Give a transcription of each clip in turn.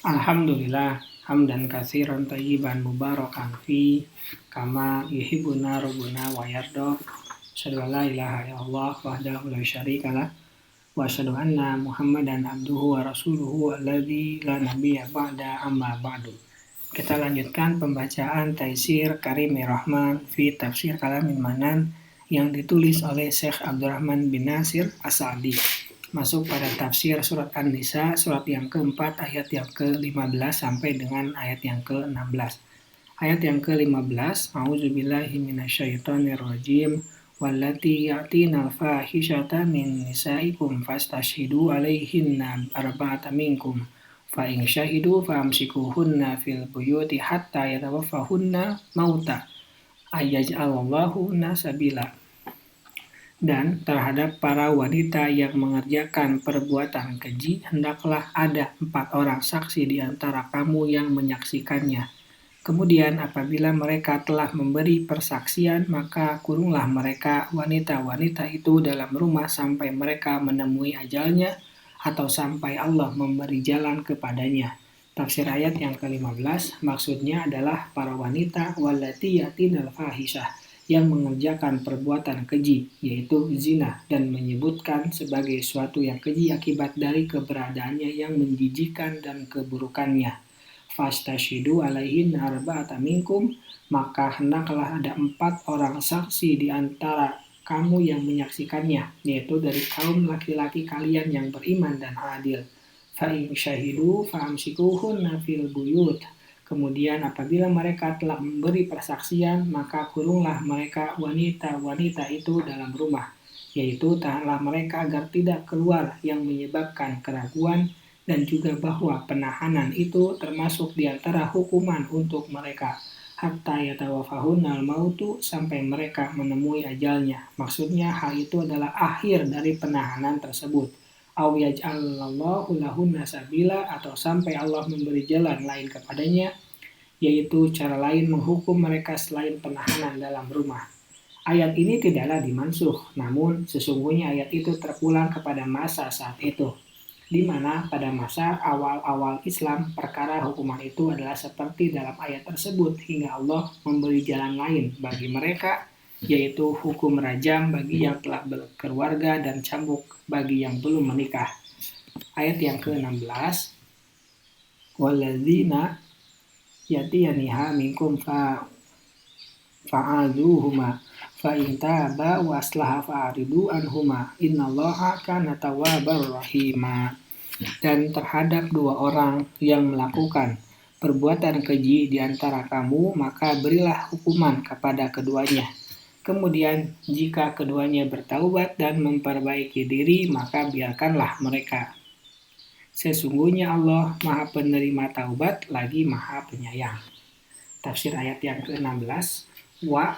Alhamdulillah, hamdan katsiran thayyiban mubarakan fi kama yuhibbuna rabbuna wa yarda. Asyhadu an la ilaha illallah wahdahu la syarikalah wa asyhadu anna Muhammadan abduhu wa rasuluhu alladzi la nabiyya ba'da amma ba'du. Kita lanjutkan pembacaan Taisir Karimir Rahman fi Tafsir Kalamin Manan yang ditulis oleh Syekh Abdurrahman bin Nasir As-Sa'di. Masuk pada tafsir surat An-Nisa, surat yang keempat, ayat yang ke-15 sampai dengan ayat yang ke-16. Ayat yang ke-15, A'udzubillahi minasyaitonirrajim, wallati ya'tina al-fahishata min nisaikum fastashhidu alaihinna arba'ata minkum, fa in syahidu famsikuhunna fil buyuti hatta yatawaffahunna mauta ayyaj'alallahu sabila. Dan terhadap para wanita yang mengerjakan perbuatan keji, hendaklah ada 4 orang saksi di antara kamu yang menyaksikannya. Kemudian apabila mereka telah memberi persaksian, maka kurunglah mereka wanita-wanita itu dalam rumah sampai mereka menemui ajalnya atau sampai Allah memberi jalan kepadanya. Tafsir ayat yang ke-15 maksudnya adalah para wanita wallati yatinal fahisyah yang mengerjakan perbuatan keji, yaitu zina, dan menyebutkan sebagai suatu yang keji akibat dari keberadaannya yang menjijikan dan keburukannya. Fastashidu alaihin arba'ata minkum, maka hendaklah ada 4 orang saksi di antara kamu yang menyaksikannya, yaitu dari kaum laki-laki kalian yang beriman dan adil. Fa'in syahidu fa'amsikuhunna fil buyut. Kemudian apabila mereka telah memberi persaksian, maka kurunglah mereka wanita-wanita itu dalam rumah, yaitu tahanlah mereka agar tidak keluar yang menyebabkan keraguan, dan juga bahwa penahanan itu termasuk di antara hukuman untuk mereka, hatta yatawaffahunal mautu, sampai mereka menemui ajalnya. Maksudnya hal itu adalah akhir dari penahanan tersebut. Aw yaj'alallahu lahunna sabila, atau sampai Allah memberi jalan lain kepadanya, yaitu cara lain menghukum mereka selain penahanan dalam rumah. Ayat ini tidaklah dimansuh, namun sesungguhnya ayat itu terpulang kepada masa saat itu, di mana pada masa awal-awal Islam perkara hukuman itu adalah seperti dalam ayat tersebut, hingga Allah memberi jalan lain bagi mereka, yaitu hukum rajam bagi yang telah berkeluarga dan cambuk bagi yang belum menikah. Ayat yang ke-16, walladzina yatiyaniha minkum fa'aduhuma fa in taba wa aslaha fa'aridu anhuma innallaha kana tawwabar rahima. Dan terhadap 2 orang yang melakukan perbuatan keji di antara kamu, maka berilah hukuman kepada keduanya. Kemudian jika keduanya bertaubat dan memperbaiki diri, maka biarkanlah mereka. Sesungguhnya Allah Maha Penerima Taubat lagi Maha Penyayang. Tafsir ayat yang ke-16, wa,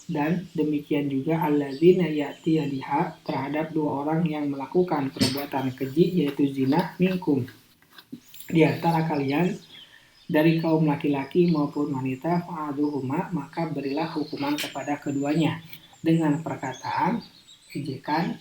dan demikian juga alladzina ya'tiyaniha, terhadap 2 orang yang melakukan perbuatan keji, yaitu zina, minkum, di antara kalian dari kaum laki-laki maupun wanita, fa'aduhuma, maka berilah hukuman kepada keduanya dengan perkataan, ejekan,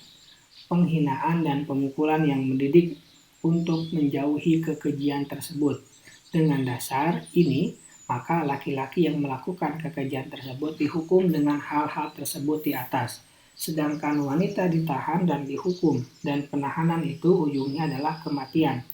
penghinaan, dan pemukulan yang mendidik untuk menjauhi kekejian tersebut. Dengan dasar ini, maka laki-laki yang melakukan kekejian tersebut dihukum dengan hal-hal tersebut di atas, sedangkan wanita ditahan dan dihukum, dan penahanan itu ujungnya adalah kematian.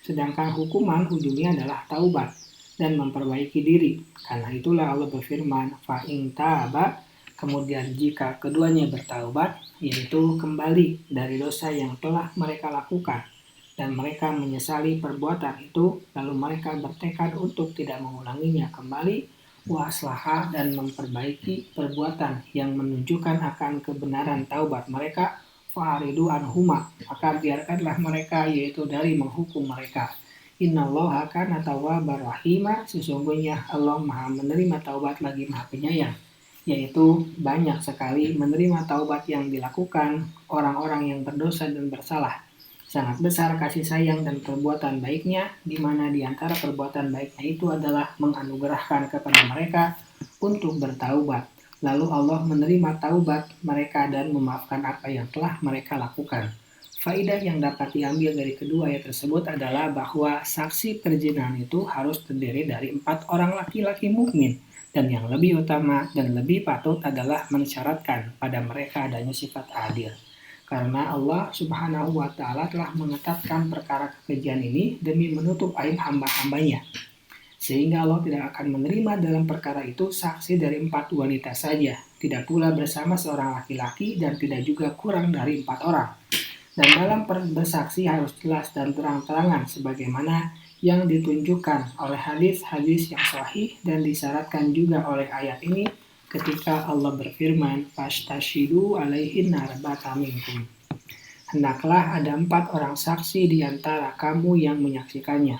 Sedangkan hukuman ujungnya adalah taubat dan memperbaiki diri. Karena itulah Allah berfirman, fa in taba, kemudian jika keduanya bertaubat, yaitu kembali dari dosa yang telah mereka lakukan, dan mereka menyesali perbuatan itu, lalu mereka bertekad untuk tidak mengulanginya kembali, wa aslaha, dan memperbaiki perbuatan yang menunjukkan akan kebenaran taubat mereka, fa'aridu anhuma, maka biarkanlah mereka, yaitu dari menghukum mereka. Innallaha kana tawwabar rahima, sesungguhnya Allah Maha menerima taubat lagi Maha Penyayang, yaitu banyak sekali menerima taubat yang dilakukan orang-orang yang berdosa dan bersalah. Sangat besar kasih sayang dan perbuatan baiknya, di mana di antara perbuatan baiknya itu adalah menganugerahkan kepada mereka untuk bertaubat. Lalu Allah menerima taubat mereka dan memaafkan apa yang telah mereka lakukan. Faidah yang dapat diambil dari kedua ayat tersebut adalah bahwa saksi perzinahan itu harus terdiri dari 4 orang laki-laki mukmin, dan yang lebih utama dan lebih patut adalah mensyaratkan pada mereka adanya sifat adil. Karena Allah Subhanahu wa Ta'ala telah menetapkan perkara kekejian ini demi menutup aib hamba-hambanya, sehingga Allah tidak akan menerima dalam perkara itu saksi dari 4 wanita saja, tidak pula bersama seorang laki-laki, dan tidak juga kurang dari 4 orang. Dan dalam bersaksi harus jelas dan terang-terangan sebagaimana yang ditunjukkan oleh hadis-hadis yang sahih dan disyaratkan juga oleh ayat ini ketika Allah berfirman, "Fastashidu alaihinna arba'atan minkum." Hendaklah ada 4 orang saksi di antara kamu yang menyaksikannya.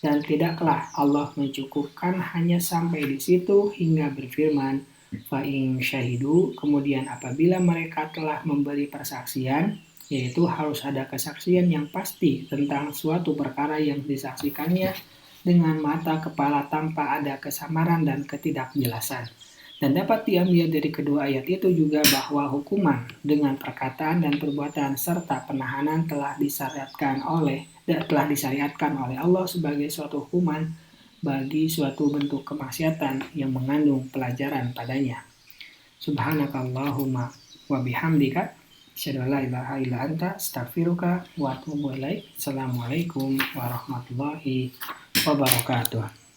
Dan tidaklah Allah mencukupkan hanya sampai di situ hingga berfirman, "Fa in syahidu," kemudian apabila mereka telah memberi persaksian, yaitu harus ada kesaksian yang pasti tentang suatu perkara yang disaksikannya dengan mata kepala tanpa ada kesamaran dan ketidakjelasan. Dan dapat diambil dari kedua ayat itu juga bahwa hukuman dengan perkataan dan perbuatan serta penahanan telah disyariatkan oleh Allah sebagai suatu hukuman bagi suatu bentuk kemaksiatan yang mengandung pelajaran padanya. Subhanakallahumma wa bihamdika asyhadu an la ilaha illa anta astaghfiruka wa atubu ilaik. Assalamualaikum warahmatullahi wabarakatuh.